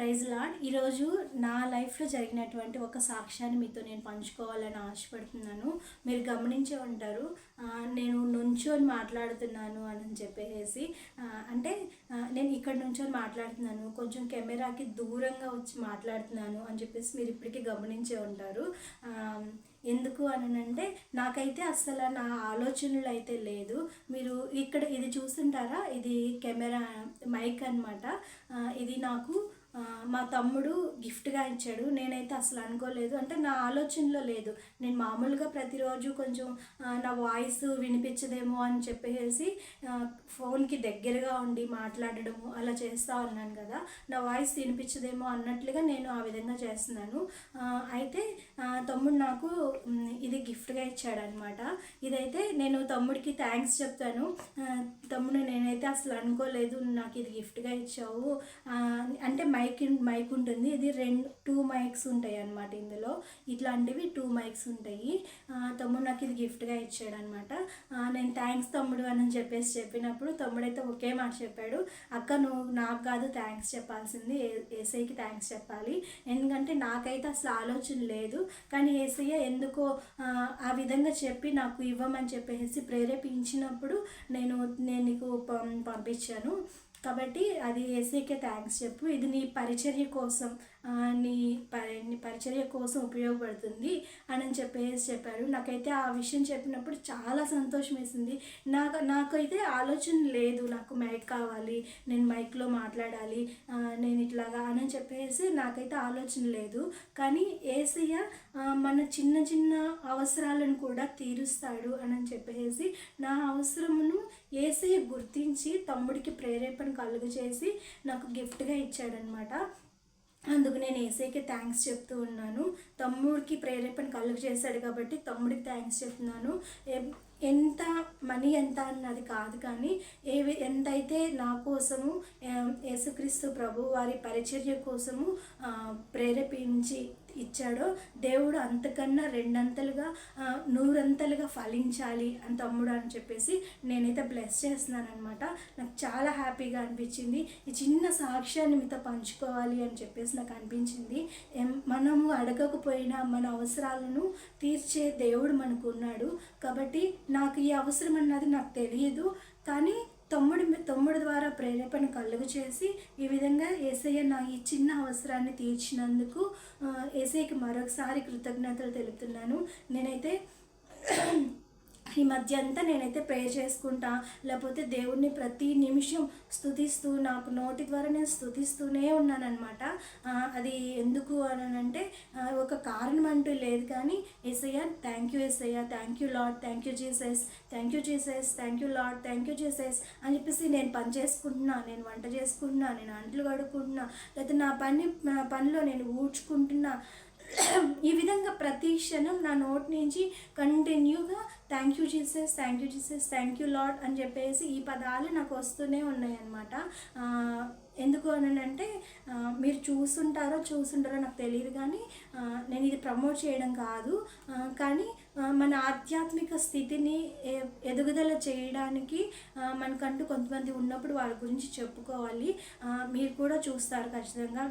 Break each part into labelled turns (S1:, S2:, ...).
S1: Praise lord. ఈరోజు నా లైఫ్లో జరిగినటువంటి ఒక సాక్ష్యాన్ని మీతో నేను పంచుకోవాలని ఆశపడుతున్నాను. మీరు గమనించే ఉంటారు, నేను నుంచొని మాట్లాడుతున్నాను అని చెప్పేసి. అంటే నేను ఇక్కడ నుంచొని మాట్లాడుతున్నాను, కొంచెం కెమెరాకి దూరంగా వచ్చి మాట్లాడుతున్నాను అని చెప్పేసి మీరు ఇప్పటికీ గమనించే ఉంటారు. ఎందుకు అని అంటే నాకైతే అస్సలు నా ఆలోచనలు అయితే లేదు. మీరు ఇక్కడ ఇది చూస్తుంటారా, ఇది కెమెరా మైక్ అనమాట. ఇది నాకు మా తమ్ముడు గిఫ్ట్గా ఇచ్చాడు. నేనైతే అసలు అనుకోలేదు, అంటే నా ఆలోచనలో లేదు. నేను మామూలుగా ప్రతిరోజు కొంచెం నా వాయిస్ వినిపించదేమో అని చెప్పేసి ఫోన్కి దగ్గరగా ఉండి మాట్లాడడము అలా చేస్తూ ఉన్నాను కదా, నా వాయిస్ వినిపించదేమో అన్నట్లుగా నేను ఆ విధంగా చేస్తున్నాను. అయితే తమ్ముడు నాకు ఇది గిఫ్ట్గా ఇచ్చాడనమాట. ఇదైతే నేను తమ్ముడికి థ్యాంక్స్ చెప్తాను. తమ్ముడు, నేనైతే అసలు అనుకోలేదు నాకు ఇది గిఫ్ట్గా ఇచ్చావు. అంటే మైక్ ఉంటుంది, ఇది 2 మైక్స్ ఉంటాయి అన్నమాట. ఇందులో ఇట్లాంటివి 2 మైక్స్ ఉంటాయి. తమ్ముడు నాకు ఇది గిఫ్ట్గా ఇచ్చాడనమాట. నేను థ్యాంక్స్ తమ్ముడు అని చెప్పినప్పుడు తమ్ముడైతే ఒకే మాట చెప్పాడు, అక్క నువ్వు నాకు కాదు థ్యాంక్స్ చెప్పాల్సింది, ఏసైకి థ్యాంక్స్ చెప్పాలి. ఎందుకంటే నాకైతే అసలు ఆలోచన లేదు, కానీ ఏసయ్య ఎందుకో ఆ విధంగా చెప్పి నాకు ఇవ్వమని చెప్పేసి ప్రేరేపించినప్పుడు నేను నీకు పంపించాను. కాబట్టి అది ఏసైకే థ్యాంక్స్ చెప్పు. ఇది నీ పరిచర్య కోసం, నీ పరిచర్య కోసం ఉపయోగపడుతుంది అని చెప్పాడు. నాకైతే ఆ విషయం చెప్పినప్పుడు చాలా సంతోషం వేసింది. నాకైతే ఆలోచన లేదు, నాకు మైక్ కావాలి, నేను మైక్లో మాట్లాడాలి, నేను ఇట్లాగా అని చెప్పేసి నాకైతే ఆలోచన లేదు. కానీ యేసయ్య మన చిన్న చిన్న అవసరాలను కూడా తీరుస్తాడు అని చెప్పేసి నా అవసరమును యేసయ్య గుర్తించి తమ్ముడికి ప్రేరేపణ కలుగు చేసి నాకు గిఫ్ట్గా ఇచ్చాడనమాట. అందుకు నేను ఏసైకి థ్యాంక్స్ చెప్తూ ఉన్నాను. తమ్ముడికి ప్రేరేపణ కలుగు చేశాడు కాబట్టి తమ్ముడికి థ్యాంక్స్ చెప్తున్నాను. ఎంత మనీ ఎంత అన్నది కాదు, కానీ ఎంతైతే నా కోసము యేసుక్రీస్తు ప్రభు వారి పరిచర్య కోసము ప్రేరేపించి ఇచ్చాడో దేవుడు అంతకన్నా 2 అంతలుగా 100 అంతలుగా ఫలించాలి అని తమ్ముడు అని చెప్పేసి నేనైతే బ్లెస్ చేస్తున్నాను అనమాట. నాకు చాలా హ్యాపీగా అనిపించింది. ఈ చిన్న సాక్ష్యాన్ని మీతో పంచుకోవాలి అని చెప్పేసి నాకు అనిపించింది. మనము అడగకపోయినా మన అవసరాలను తీర్చే దేవుడు మనకు ఉన్నాడు. కాబట్టి నాకు ఈ అవసరం అన్నది నాకు తెలియదు, కానీ తమ్ముడి ద్వారా ప్రేరేపణ కలుగు చేసి ఈ విధంగా యేసయ్య నా ఈ చిన్న అవసరాన్ని తీర్చినందుకు యేసయ్యకి మరొకసారి కృతజ్ఞతలు తెలుపుతున్నాను. నేనైతే ఈ మధ్య అంతా నేనైతే ప్రేయర్ చేసుకుంటా, లేకపోతే దేవుడిని ప్రతి నిమిషం స్తుతిస్తూ నాకు నోటి ద్వారా నేను స్తుతిస్తూనే ఉన్నానన్నమాట. అది ఎందుకు అని అంటే ఒక కారణం అంటూ లేదు, కానీ Yesayya thank you, Yesayya thank you lord, thank you Jesus, thank you Jesus, thank you lord, thank you Jesus అని చెప్పేసి నేను పని చేసుకుంటున్నా, నేను వంట చేసుకుంటున్నా, నేను అంట్లు కడుక్కుంటున్నా, లేకపోతే నా పనిలో నేను ఊడ్చుకుంటున్నా. ఈ విధంగా ప్రతి క్షణం నా నోటి నుంచి కంటిన్యూగా thank you Jesus, thank you Jesus, thank you lord అని చెప్పేసి ఈ పదాలు నాకు వస్తూనే ఉన్నాయి అన్నమాట. ఎందుకు అని అంటే మీరు చూస్తుంటారో నాకు తెలియదు, కానీ నేను ఇది ప్రమోట్ చేయడం కాదు, కానీ మన ఆధ్యాత్మిక స్థితిని ఎదుగుదల చేయడానికి మనకంటూ కొంతమంది ఉన్నప్పుడు వాళ్ళ గురించి చెప్పుకోవాలి. మీరు కూడా చూస్తారు ఖచ్చితంగా,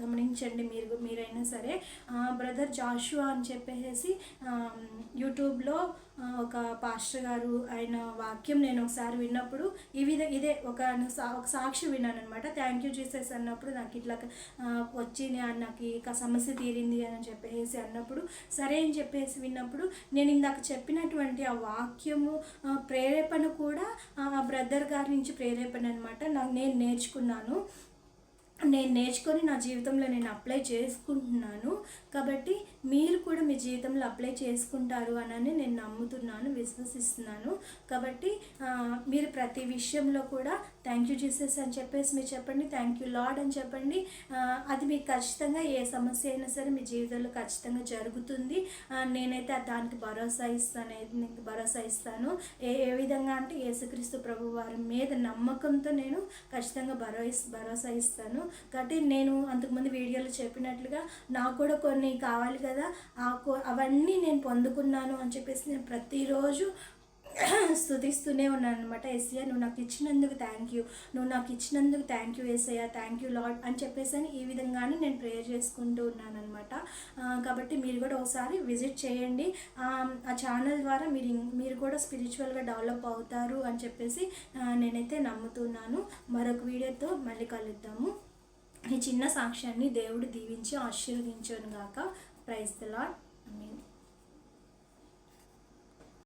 S1: గమనించండి మీరైనా సరే. బ్రదర్ జాషువా అని చెప్పేసి యూట్యూబ్లో ఒక పాస్టర్ గారు ఆయన వాక్యం నేను ఒకసారి విన్నప్పుడు ఇదే ఒక సాక్షి విన్నాను అనమాట. థ్యాంక్ యూ జీసస్ అన్నప్పుడు నాకు ఇట్లా వచ్చింది, నాకు ఇక సమస్య తీరింది అని చెప్పేసి అన్నప్పుడు సరే అని చెప్పేసి విన్నప్పుడు నేను ఇందాక చెప్పినటువంటి ఆ వాక్యము ప్రేరేపణ కూడా ఆ బ్రదర్ గారి నుంచి ప్రేరేపణ అనమాట. నేను నేర్చుకొని నా జీవితంలో నేను అప్లై చేసుకుంటున్నాను. కాబట్టి మీరు కూడా మీ జీవితంలో అప్లై చేసుకుంటారు అని నేను నమ్ముతున్నాను, విశ్వసిస్తున్నాను. కాబట్టి మీరు ప్రతి విషయంలో కూడా థ్యాంక్ యూ జీసస్ అని చెప్పేసి మీరు చెప్పండి, థ్యాంక్ యూ లార్డ్ అని చెప్పండి. అది మీకు ఖచ్చితంగా ఏ సమస్య అయినా సరే మీ జీవితంలో ఖచ్చితంగా జరుగుతుంది. నేనైతే దానికి భరోసా ఇస్తాను. ఏ విధంగా అంటే యేసుక్రీస్తు ప్రభు వారి మీద నమ్మకంతో నేను ఖచ్చితంగా భరోసా ఇస్తాను. కాబట్టి నేను అంతకుముందు వీడియోలో చెప్పినట్లుగా నాకు కూడా కొన్ని కావాలి కదా, అవన్నీ నేను పొందుకున్నాను అని చెప్పేసి నేను ప్రతిరోజు స్తుతిస్తూనే ఉన్నాను అనమాట. ఏసయ్య నువ్వు నాకు ఇచ్చినందుకు థ్యాంక్ యూ, నువ్వు నాకు ఇచ్చినందుకు thank you Yesayya, thank you lord అని చెప్పేసి ఈ విధంగానే నేను ప్రేయర్ చేసుకుంటూ ఉన్నాను అనమాట. కాబట్టి మీరు కూడా ఒకసారి విజిట్ చేయండి. ఆ ఛానల్ ద్వారా మీరు కూడా స్పిరిచువల్గా డెవలప్ అవుతారు అని చెప్పేసి నేనైతే నమ్ముతున్నాను. మరొక వీడియోతో మళ్ళీ కలుద్దాము. ఈ చిన్న సాక్ష్యాన్ని దేవుడు దీవించి ఆశీర్వదించును గాక. Praise the Lord. ఆమేన్.